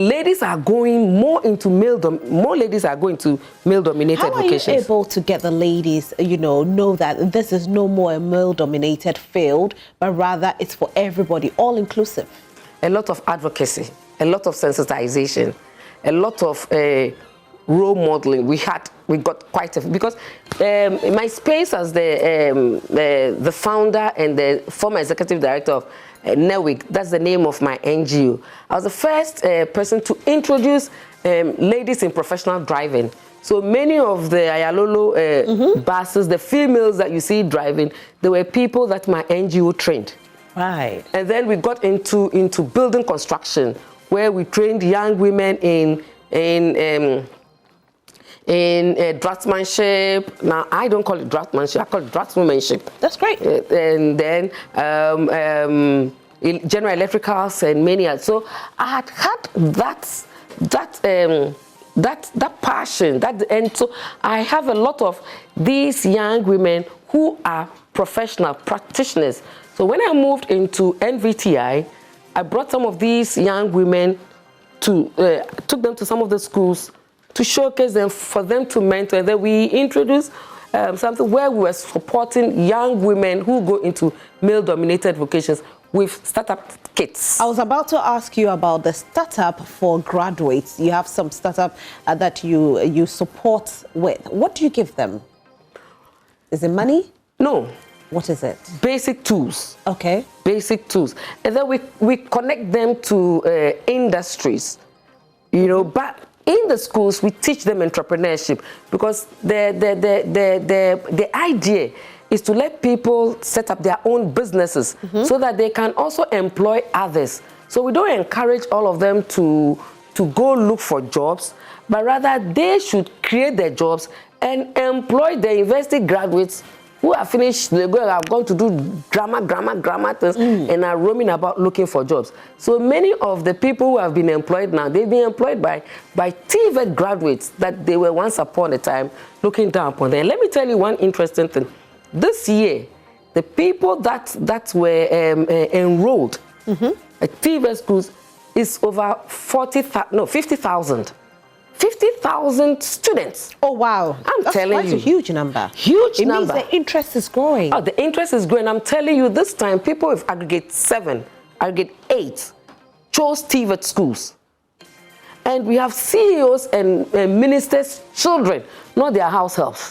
Ladies are going more into more ladies are going to male-dominated vocations. How are you able to get the ladies, know that this is no more a male-dominated field, but rather it's for everybody, all-inclusive? A lot of advocacy, a lot of sensitization, a lot of role modeling. We got quite a, because my space as the founder and the former executive director of NEWIC, that's the name of my NGO. I was the first person to introduce ladies in professional driving. So many of the Ayalolo buses, the females that you see driving, they were people that my NGO trained. Right. And then we got into building construction, where we trained young women in draftsmanship. Now, I don't call it draftsmanship, I call it draftswomanship. That's great. And then in general electricals and many others. So I had that passion, and so I have a lot of these young women who are professional practitioners. So when I moved into NVTI, I brought some of these young women took them to some of the schools to showcase them, for them to mentor. And then we introduced something where we were supporting young women who go into male-dominated vocations with startup kits. I was about to ask you about the startup for graduates. You have some startup that you support with. What do you give them? Is it money? No. What is it? Basic tools. Okay. Basic tools. And then we connect them to industries, but in the schools, we teach them entrepreneurship, because the idea is to let people set up their own businesses so that they can also employ others. So we don't encourage all of them to go look for jobs, but rather they should create their jobs and employ the university graduates who are finished, are going to do grammar things and are roaming about looking for jobs. So many of the people who have been employed now, they've been employed by TVET graduates that they were once upon a time looking down upon them. Let me tell you one interesting thing. This year, the people that were enrolled at TVET schools is over 50,000. 50,000 students. Oh, wow. That's telling quite you. A huge number. Huge it number. It means the interest is growing. Oh, the interest is growing. I'm telling you, this time, people with aggregate 7, aggregate 8, chose TVET schools. And we have CEOs and ministers' children, not their house helps.